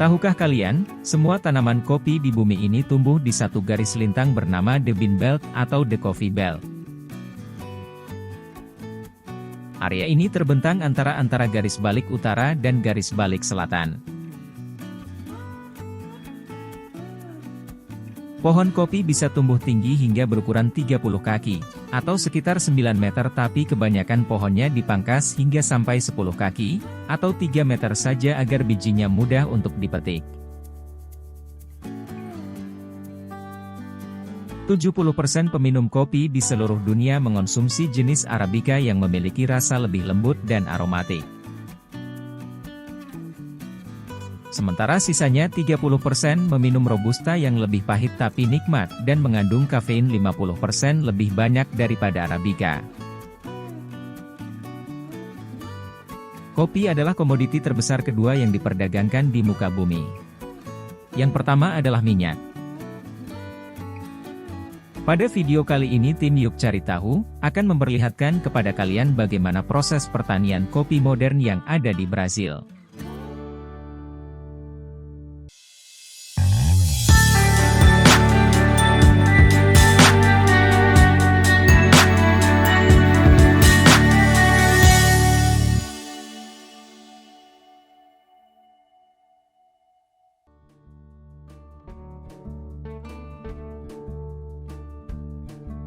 Tahukah kalian, semua tanaman kopi di bumi ini tumbuh di satu garis lintang bernama The Bean Belt atau The Coffee Belt. Area ini terbentang antara garis balik utara dan garis balik selatan. Pohon kopi bisa tumbuh tinggi hingga berukuran 30 kaki, atau sekitar 9 meter, tapi kebanyakan pohonnya dipangkas hingga sampai 10 kaki, atau 3 meter saja agar bijinya mudah untuk dipetik. 70% peminum kopi di seluruh dunia mengonsumsi jenis Arabica yang memiliki rasa lebih lembut dan aromatik. Sementara sisanya 30% meminum Robusta yang lebih pahit tapi nikmat dan mengandung kafein 50% lebih banyak daripada Arabica. Kopi adalah komoditi terbesar kedua yang diperdagangkan di muka bumi. Yang pertama adalah minyak. Pada video kali ini tim Yuk Cari Tahu akan memperlihatkan kepada kalian bagaimana proses pertanian kopi modern yang ada di Brazil.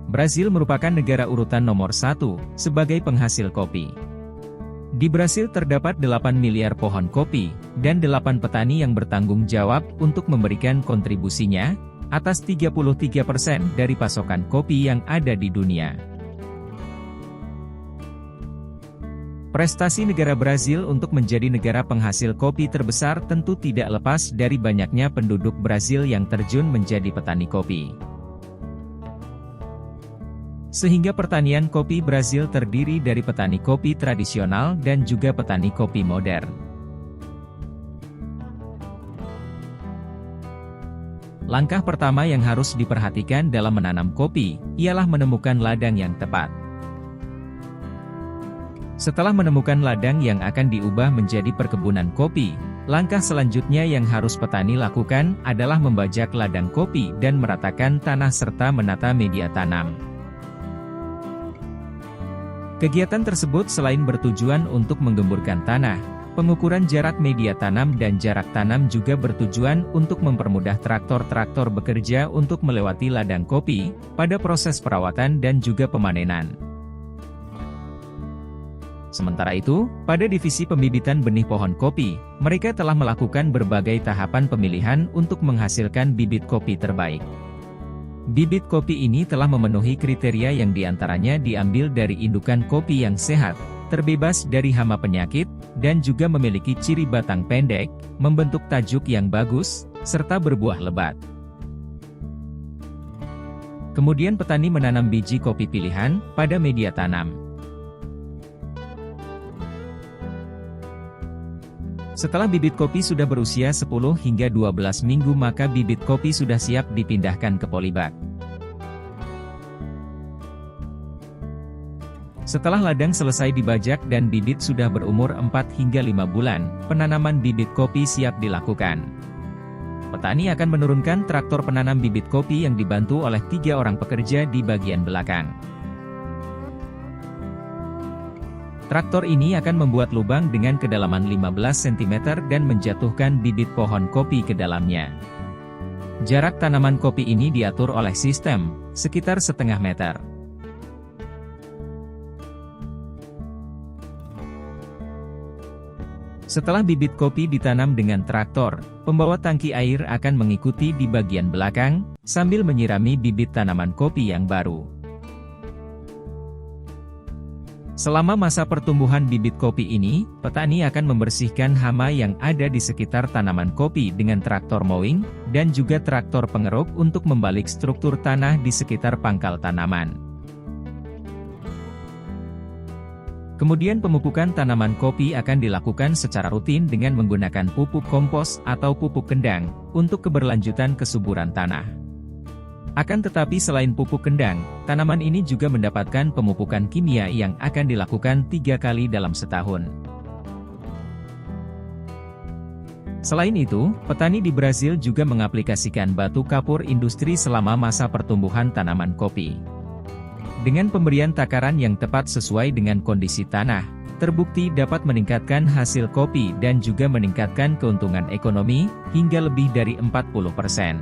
Brazil merupakan negara urutan nomor 1 sebagai penghasil kopi. Di Brazil terdapat 8 miliar pohon kopi, dan 8 petani yang bertanggung jawab untuk memberikan kontribusinya atas 33% dari pasokan kopi yang ada di dunia. Prestasi negara Brazil untuk menjadi negara penghasil kopi terbesar tentu tidak lepas dari banyaknya penduduk Brazil yang terjun menjadi petani kopi. Sehingga pertanian kopi Brazil terdiri dari petani kopi tradisional dan juga petani kopi modern. Langkah pertama yang harus diperhatikan dalam menanam kopi, ialah menemukan ladang yang tepat. Setelah menemukan ladang yang akan diubah menjadi perkebunan kopi, langkah selanjutnya yang harus petani lakukan adalah membajak ladang kopi dan meratakan tanah serta menata media tanam. Kegiatan tersebut selain bertujuan untuk menggemburkan tanah, pengukuran jarak media tanam dan jarak tanam juga bertujuan untuk mempermudah traktor-traktor bekerja untuk melewati ladang kopi, pada proses perawatan dan juga pemanenan. Sementara itu, pada divisi pembibitan benih pohon kopi, mereka telah melakukan berbagai tahapan pemilihan untuk menghasilkan bibit kopi terbaik. Bibit kopi ini telah memenuhi kriteria yang diantaranya diambil dari indukan kopi yang sehat, terbebas dari hama penyakit, dan juga memiliki ciri batang pendek, membentuk tajuk yang bagus, serta berbuah lebat. Kemudian petani menanam biji kopi pilihan pada media tanam. Setelah bibit kopi sudah berusia 10 hingga 12 minggu maka bibit kopi sudah siap dipindahkan ke polybag. Setelah ladang selesai dibajak dan bibit sudah berumur 4 hingga 5 bulan, penanaman bibit kopi siap dilakukan. Petani akan menurunkan traktor penanam bibit kopi yang dibantu oleh 3 orang pekerja di bagian belakang. Traktor ini akan membuat lubang dengan kedalaman 15 cm dan menjatuhkan bibit pohon kopi ke dalamnya. Jarak tanaman kopi ini diatur oleh sistem, sekitar setengah meter. Setelah bibit kopi ditanam dengan traktor, pembawa tangki air akan mengikuti di bagian belakang, sambil menyirami bibit tanaman kopi yang baru. Selama masa pertumbuhan bibit kopi ini, petani akan membersihkan hama yang ada di sekitar tanaman kopi dengan traktor mowing, dan juga traktor pengeruk untuk membalik struktur tanah di sekitar pangkal tanaman. Kemudian pemupukan tanaman kopi akan dilakukan secara rutin dengan menggunakan pupuk kompos atau pupuk kendang, untuk keberlanjutan kesuburan tanah. Akan tetapi selain pupuk kendang, tanaman ini juga mendapatkan pemupukan kimia yang akan dilakukan 3 kali dalam setahun. Selain itu, petani di Brasil juga mengaplikasikan batu kapur industri selama masa pertumbuhan tanaman kopi. Dengan pemberian takaran yang tepat sesuai dengan kondisi tanah, terbukti dapat meningkatkan hasil kopi dan juga meningkatkan keuntungan ekonomi, hingga lebih dari 40%.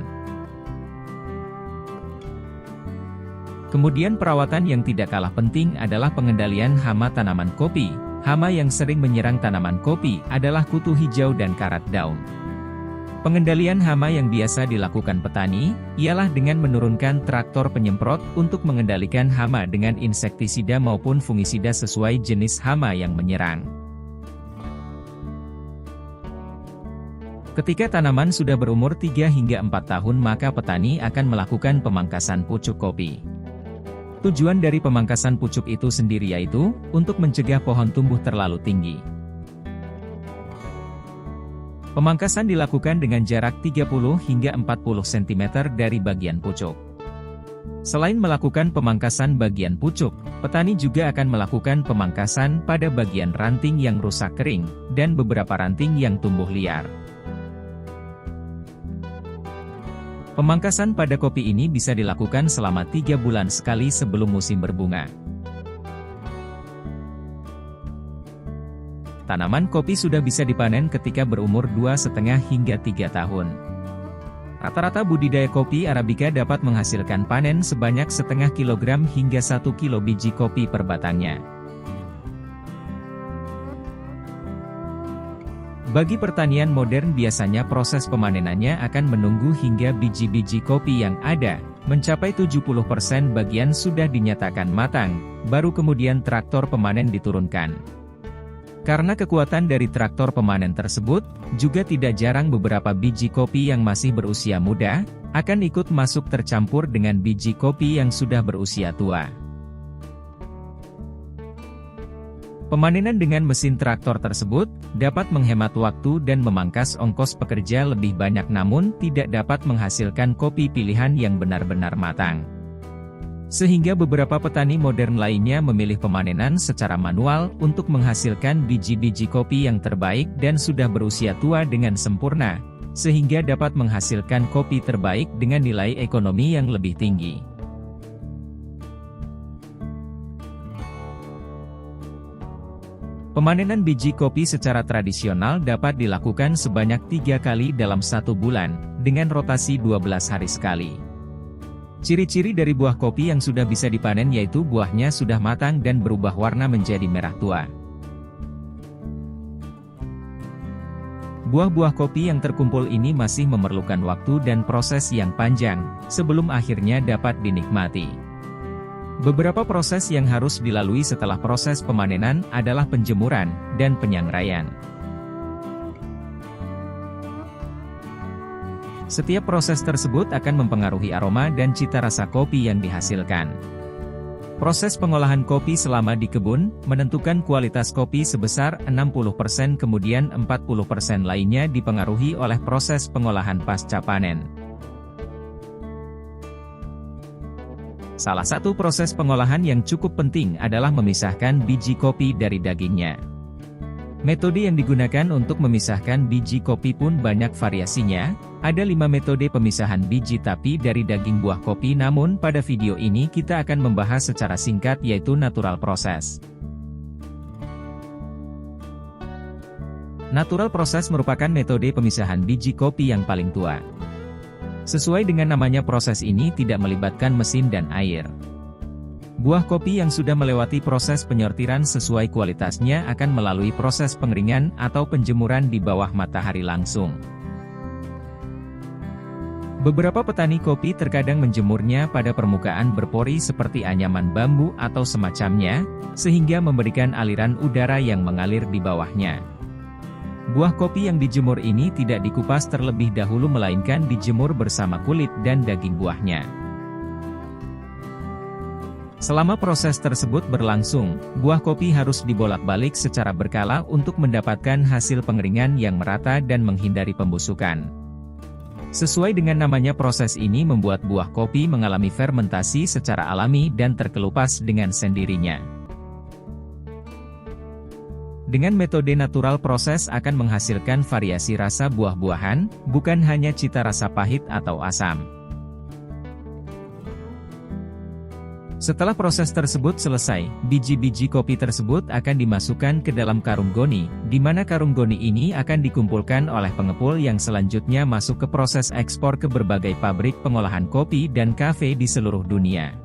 Kemudian perawatan yang tidak kalah penting adalah pengendalian hama tanaman kopi. Hama yang sering menyerang tanaman kopi adalah kutu hijau dan karat daun. Pengendalian hama yang biasa dilakukan petani, ialah dengan menurunkan traktor penyemprot untuk mengendalikan hama dengan insektisida maupun fungisida sesuai jenis hama yang menyerang. Ketika tanaman sudah berumur 3 hingga 4 tahun maka petani akan melakukan pemangkasan pucuk kopi. Tujuan dari pemangkasan pucuk itu sendiri yaitu, untuk mencegah pohon tumbuh terlalu tinggi. Pemangkasan dilakukan dengan jarak 30 hingga 40 cm dari bagian pucuk. Selain melakukan pemangkasan bagian pucuk, petani juga akan melakukan pemangkasan pada bagian ranting yang rusak kering, dan beberapa ranting yang tumbuh liar. Pemangkasan pada kopi ini bisa dilakukan selama 3 bulan sekali sebelum musim berbunga. Tanaman kopi sudah bisa dipanen ketika berumur 2,5 hingga 3 tahun. Rata-rata budidaya kopi Arabica dapat menghasilkan panen sebanyak 0,5 kg hingga 1 kg biji kopi per batangnya. Bagi pertanian modern biasanya proses pemanenannya akan menunggu hingga biji-biji kopi yang ada, mencapai 70% bagian sudah dinyatakan matang, baru kemudian traktor pemanen diturunkan. Karena kekuatan dari traktor pemanen tersebut, juga tidak jarang beberapa biji kopi yang masih berusia muda, akan ikut masuk tercampur dengan biji kopi yang sudah berusia tua. Pemanenan dengan mesin traktor tersebut, dapat menghemat waktu dan memangkas ongkos pekerja lebih banyak namun tidak dapat menghasilkan kopi pilihan yang benar-benar matang. Sehingga beberapa petani modern lainnya memilih pemanenan secara manual untuk menghasilkan biji-biji kopi yang terbaik dan sudah berusia tua dengan sempurna, sehingga dapat menghasilkan kopi terbaik dengan nilai ekonomi yang lebih tinggi. Pemanenan biji kopi secara tradisional dapat dilakukan sebanyak 3 kali dalam 1 bulan, dengan rotasi 12 hari sekali. Ciri-ciri dari buah kopi yang sudah bisa dipanen yaitu buahnya sudah matang dan berubah warna menjadi merah tua. Buah-buah kopi yang terkumpul ini masih memerlukan waktu dan proses yang panjang, sebelum akhirnya dapat dinikmati. Beberapa proses yang harus dilalui setelah proses pemanenan adalah penjemuran dan penyangraian. Setiap proses tersebut akan mempengaruhi aroma dan cita rasa kopi yang dihasilkan. Proses pengolahan kopi selama di kebun, menentukan kualitas kopi sebesar 60%, kemudian 40% lainnya dipengaruhi oleh proses pengolahan pasca panen. Salah satu proses pengolahan yang cukup penting adalah memisahkan biji kopi dari dagingnya. Metode yang digunakan untuk memisahkan biji kopi pun banyak variasinya, ada 5 metode pemisahan biji tapi dari daging buah kopi, namun pada video ini kita akan membahas secara singkat yaitu natural process. Natural process merupakan metode pemisahan biji kopi yang paling tua. Sesuai dengan namanya, proses ini tidak melibatkan mesin dan air. Buah kopi yang sudah melewati proses penyortiran sesuai kualitasnya akan melalui proses pengeringan atau penjemuran di bawah matahari langsung. Beberapa petani kopi terkadang menjemurnya pada permukaan berpori seperti anyaman bambu atau semacamnya, sehingga memberikan aliran udara yang mengalir di bawahnya. Buah kopi yang dijemur ini tidak dikupas terlebih dahulu melainkan dijemur bersama kulit dan daging buahnya. Selama proses tersebut berlangsung, buah kopi harus dibolak-balik secara berkala untuk mendapatkan hasil pengeringan yang merata dan menghindari pembusukan. Sesuai dengan namanya, proses ini membuat buah kopi mengalami fermentasi secara alami dan terkelupas dengan sendirinya. Dengan metode natural proses akan menghasilkan variasi rasa buah-buahan, bukan hanya cita rasa pahit atau asam. Setelah proses tersebut selesai, biji-biji kopi tersebut akan dimasukkan ke dalam karung goni, di mana karung goni ini akan dikumpulkan oleh pengepul yang selanjutnya masuk ke proses ekspor ke berbagai pabrik pengolahan kopi dan kafe di seluruh dunia.